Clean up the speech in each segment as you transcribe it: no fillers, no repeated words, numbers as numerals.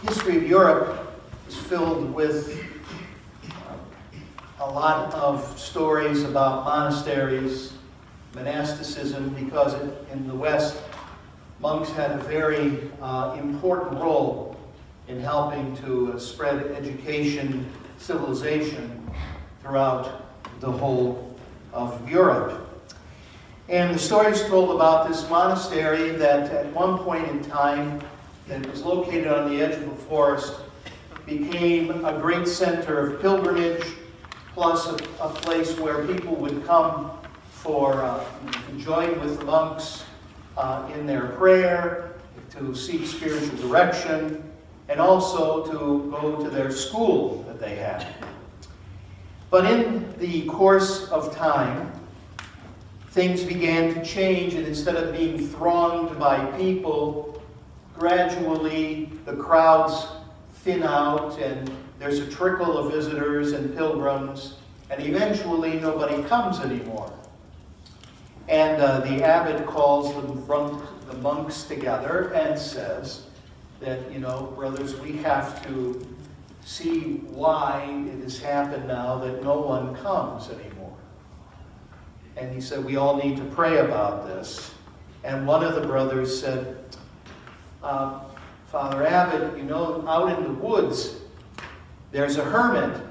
history of Europe is filled with a lot of stories about monasteries, monasticism, because in the West, monks had a very important role in helping to spread education, civilization throughout the whole of Europe. And the story is told about this monastery that at one point in time, that was located on the edge of a forest, became a great center of pilgrimage, plus a place where people would come to join with the monks in their prayer, to seek spiritual direction, and also to go to their school that they had. But in the course of time, things began to change, and instead of being thronged by people, gradually the crowds thin out, and there's a trickle of visitors and pilgrims, and eventually nobody comes anymore. And the abbot calls the monks together and says that, brothers, we have to see why it has happened now that no one comes anymore. And he said, we all need to pray about this. And one of the brothers said, Father Abbot, out in the woods, there's a hermit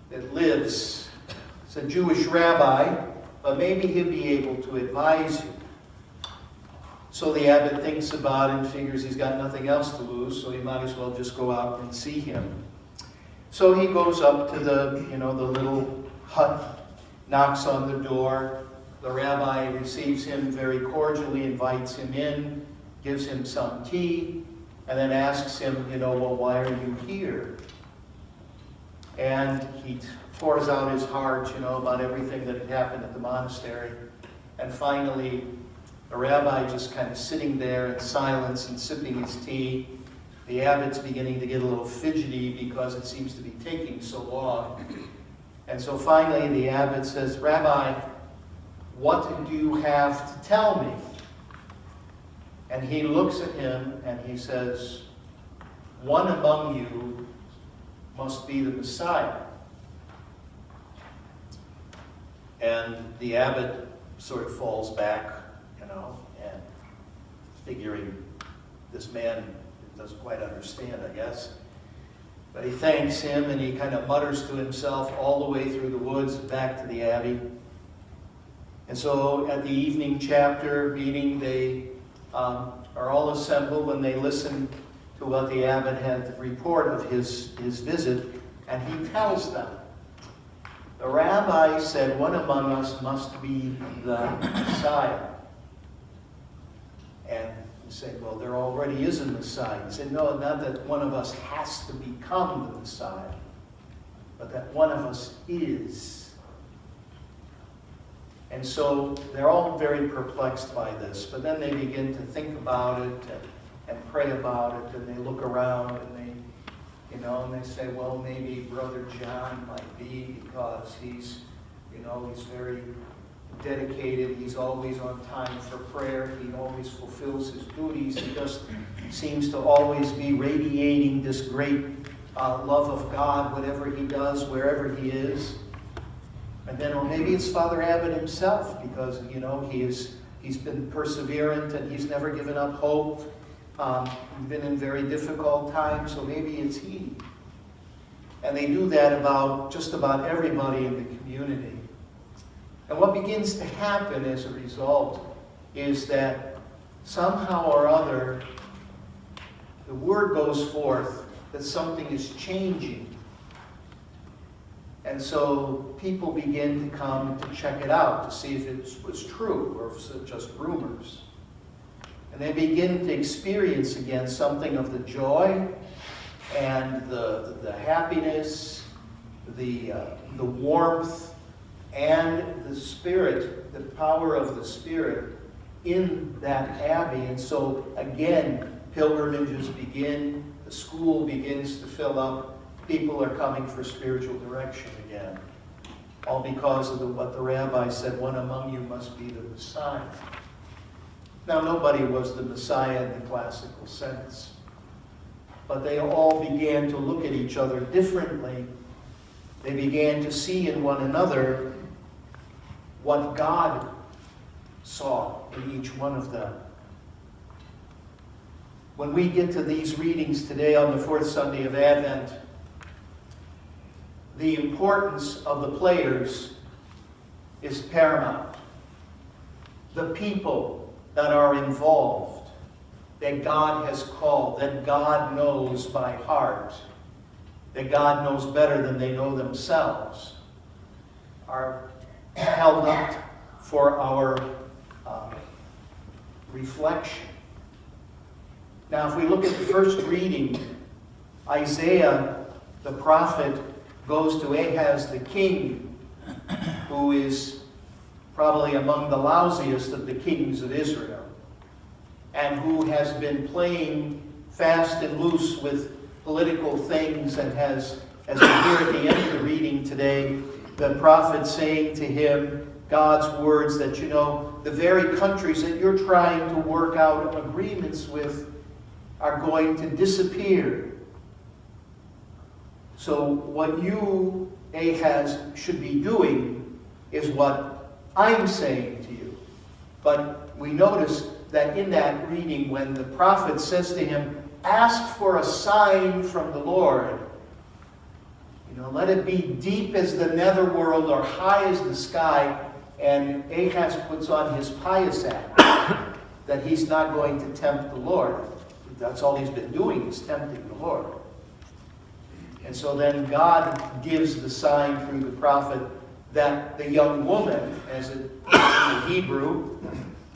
that lives. It's a Jewish rabbi, but maybe he'll be able to advise you. So the abbot thinks about it and figures he's got nothing else to lose, so he might as well just go out and see him. So he goes up to the little hut, knocks on the door. The rabbi receives him very cordially, invites him in, gives him some tea, and then asks him, well, why are you here? And he pours out his heart, about everything that had happened at the monastery. And finally, the rabbi just kind of sitting there in silence and sipping his tea. The abbot's beginning to get a little fidgety because it seems to be taking so long. And so finally the abbot says, Rabbi, what do you have to tell me? And he looks at him and he says, one among you must be the Messiah. And the abbot sort of falls back, and figuring this man doesn't quite understand, I guess. But he thanks him and he kind of mutters to himself all the way through the woods back to the abbey. And so at the evening chapter meeting, they are all assembled and they listen to what the abbot had to report of his visit, and he tells them, the rabbi said one among us must be the Messiah. And he said, well, there already is a Messiah. He said, no, not that one of us has to become the Messiah, but that one of us is. And so they're all very perplexed by this, but then they begin to think about it and pray about it, and they look around and and they say, well, maybe Brother John might be, because he's very dedicated. He's always on time for prayer. He always fulfills his duties. He just seems to always be radiating this great love of God, whatever he does, wherever he is. And then, or maybe it's Father Abbot himself, because, he's been perseverant and he's never given up hope. Been in very difficult times, so maybe it's he. And they do that about just about everybody in the community. And what begins to happen as a result is that somehow or other, the word goes forth that something is changing. And so people begin to come to check it out, to see if it was true or if it's just rumors. And they begin to experience again something of the joy and the happiness, the warmth, and the Spirit, the power of the Spirit in that abbey. And so again, pilgrimages begin, the school begins to fill up, people are coming for spiritual direction again. All because of what the rabbi said, one among you must be the Messiah. Now, nobody was the Messiah in the classical sense. but they all began to look at each other differently. They began to see in one another what God saw in each one of them. When we get to these readings today on the fourth Sunday of Advent, the importance of the players is paramount. The people that are involved, that God has called, that God knows by heart, that God knows better than they know themselves, are held up for our reflection. Now, if we look at the first reading, Isaiah, the prophet, goes to Ahaz the king, who is probably among the lousiest of the kings of Israel, and who has been playing fast and loose with political things, and has, as we hear at the end of the reading today, the prophet saying to him God's words that, you know, the very countries that you're trying to work out agreements with are going to disappear. So what you, Ahaz, should be doing is what I'm saying to you. But we notice that in that reading, when the prophet says to him, ask for a sign from the Lord, you know, let it be deep as the netherworld or high as the sky, and Ahaz puts on his pious act that he's not going to tempt the Lord. That's all he's been doing, is tempting the Lord. And so then God gives the sign through the prophet that the young woman, as it is in the Hebrew,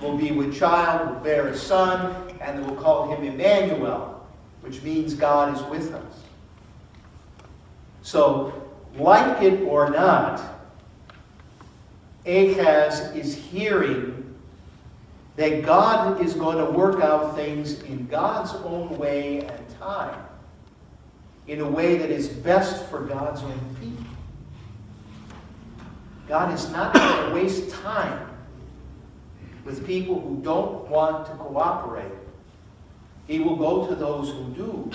will be with child, will bear a son, and they will call him Emmanuel, which means God is with us. So, like it or not, Ahaz is hearing that God is going to work out things in God's own way and time, in a way that is best for God's own people. God is not going to waste time with people who don't want to cooperate. He will go to those who do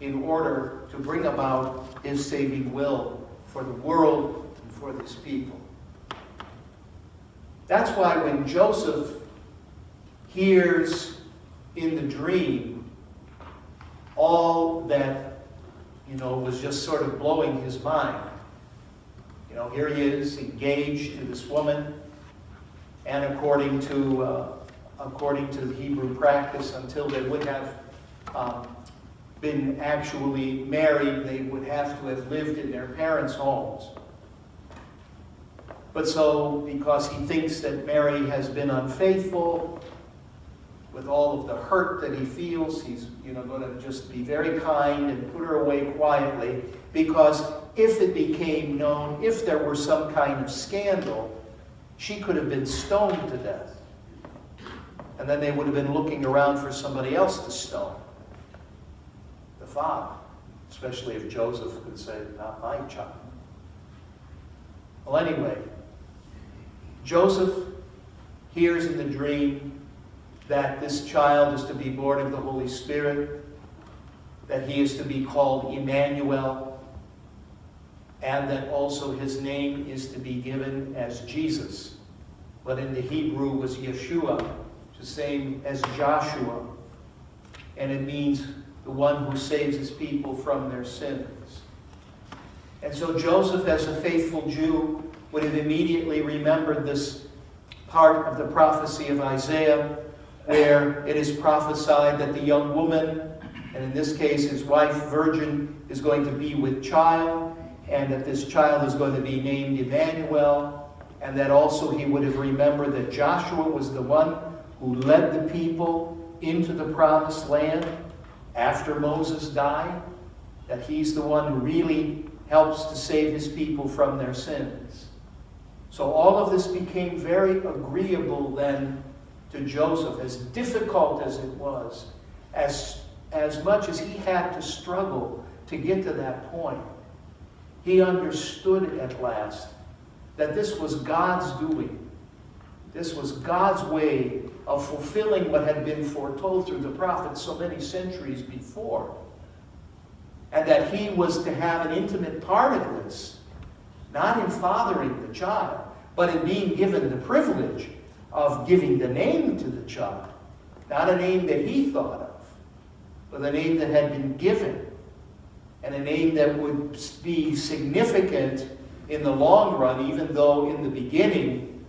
in order to bring about his saving will for the world and for his people. That's why when Joseph hears in the dream all that, you know, was just sort of blowing his mind. You know, here he is engaged to this woman, and according to the Hebrew practice, until they would have been actually married, they would have to have lived in their parents' homes. But so, because he thinks that Mary has been unfaithful, with all of the hurt that he feels, he's, you know, going to just be very kind and put her away quietly, because if it became known, if there were some kind of scandal, she could have been stoned to death. And then they would have been looking around for somebody else to stone. The father, especially if Joseph could say, not my child. Well, anyway, Joseph hears in the dream that this child is to be born of the Holy Spirit, that he is to be called Emmanuel, and that also his name is to be given as Jesus. But in the Hebrew was Yeshua, the same as Joshua, and it means the one who saves his people from their sins. And so Joseph, as a faithful Jew, would have immediately remembered this part of the prophecy of Isaiah, where it is prophesied that the young woman, and in this case his wife, virgin, is going to be with child, and that this child is going to be named Emmanuel, and that also he would have remembered that Joshua was the one who led the people into the promised land after Moses died, that he's the one who really helps to save his people from their sins. So all of this became very agreeable then to Joseph, as difficult as it was, as much as he had to struggle to get to that point. He understood at last that this was God's doing. This was God's way of fulfilling what had been foretold through the prophets so many centuries before. and that he was to have an intimate part of this, not in fathering the child, but in being given the privilege of giving the name to the child. Not a name that he thought of, but a name that had been given, and a name that would be significant in the long run, even though in the beginning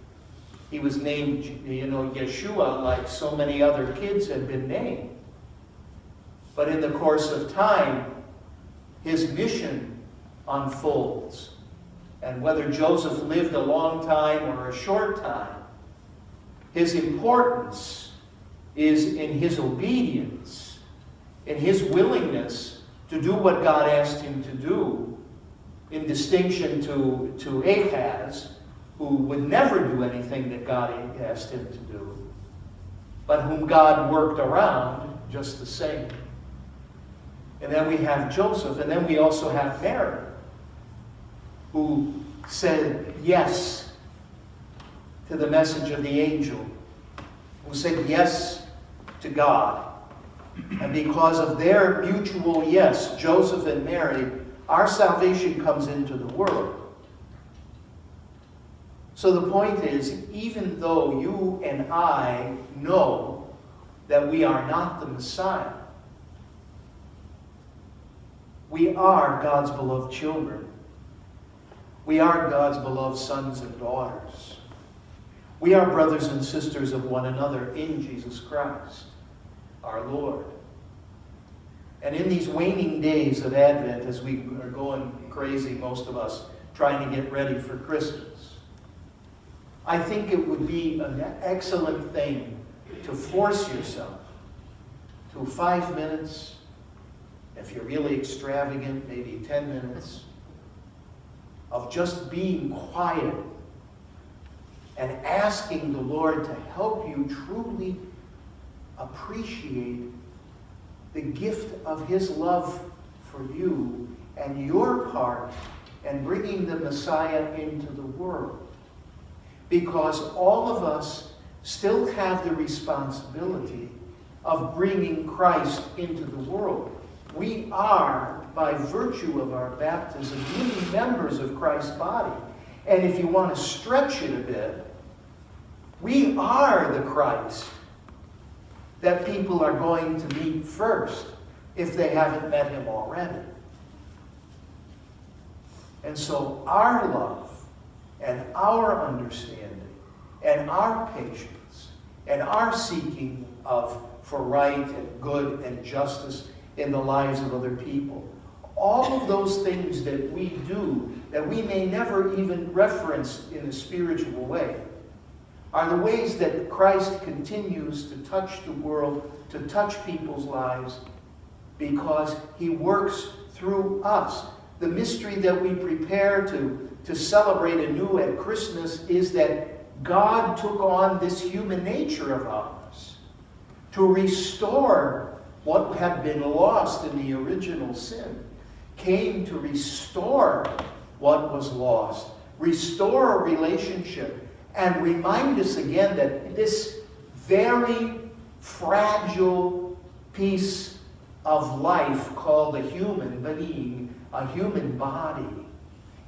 he was named, Yeshua, like so many other kids had been named. But in the course of time, his mission unfolds. And whether Joseph lived a long time or a short time, his importance is in his obedience, in his willingness to do what God asked him to do, in distinction to Ahaz, who would never do anything that God asked him to do, but whom God worked around just the same. And then we have Joseph, and then we also have Mary, who said yes to the message of the angel, who said yes to God. And because of their mutual yes, Joseph and Mary, our salvation comes into the world. So the point is, even though you and I know that we are not the Messiah, we are God's beloved children. We are God's beloved sons and daughters. We are brothers and sisters of one another in Jesus Christ, our Lord. And in these waning days of Advent, as we are going crazy, most of us, trying to get ready for Christmas, I think it would be an excellent thing to force yourself to 5 minutes, if you're really extravagant, maybe 10 minutes, of just being quiet and asking the Lord to help you truly appreciate the gift of his love for you and your part in bringing the Messiah into the world. Because all of us still have the responsibility of bringing Christ into the world. We are, by virtue of our baptism, really members of Christ's body. And if you want to stretch it a bit, we are the Christ that people are going to meet first if they haven't met him already. And so our love and our understanding and our patience and our seeking for right and good and justice in the lives of other people, all of those things that we do that we may never even reference in a spiritual way are the ways that Christ continues to touch the world, to touch people's lives, because he works through us. The mystery that we prepare to celebrate anew at Christmas is that God took on this human nature of ours to restore what had been lost in the original sin, came to restore what was lost, restore a relationship, and remind us again that this very fragile piece of life called a human being, a human body,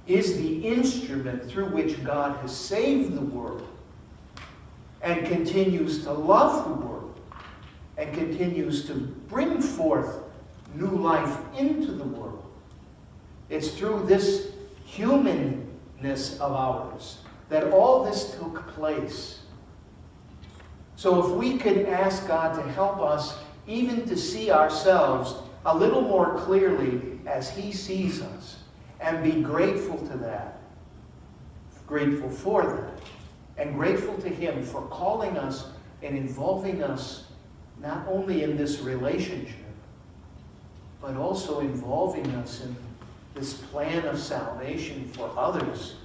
is the instrument through which God has saved the world and continues to love the world and continues to bring forth new life into the world. It's through this humanness of ours that all this took place. So if we could ask God to help us even to see ourselves a little more clearly as he sees us, and be grateful to that, grateful for that, and grateful to him for calling us and involving us not only in this relationship, but also involving us in this plan of salvation for others.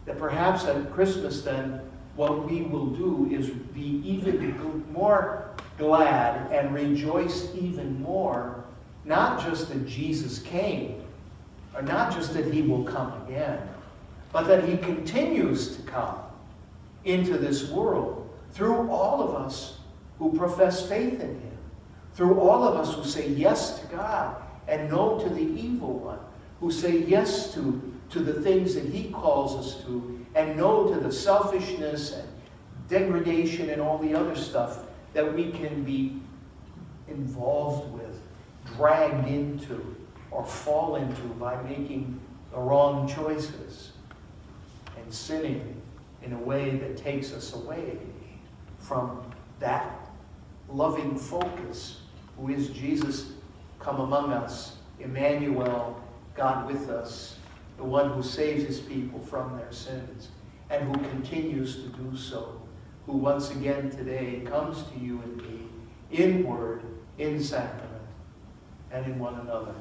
That perhaps at Christmas then, what we will do is be even more glad and rejoice even more, not just that Jesus came, or not just that he will come again, but that he continues to come into this world through all of us who profess faith in him, through all of us who say yes to God and no to the evil one, who say yes to the things that he calls us to, and no to the selfishness and degradation and all the other stuff that we can be involved with, dragged into, or fall into by making the wrong choices and sinning in a way that takes us away from that loving focus, who is Jesus come among us, Emmanuel, God with us, the one who saves his people from their sins, and who continues to do so, who once again today comes to you and me in word, in sacrament, and in one another.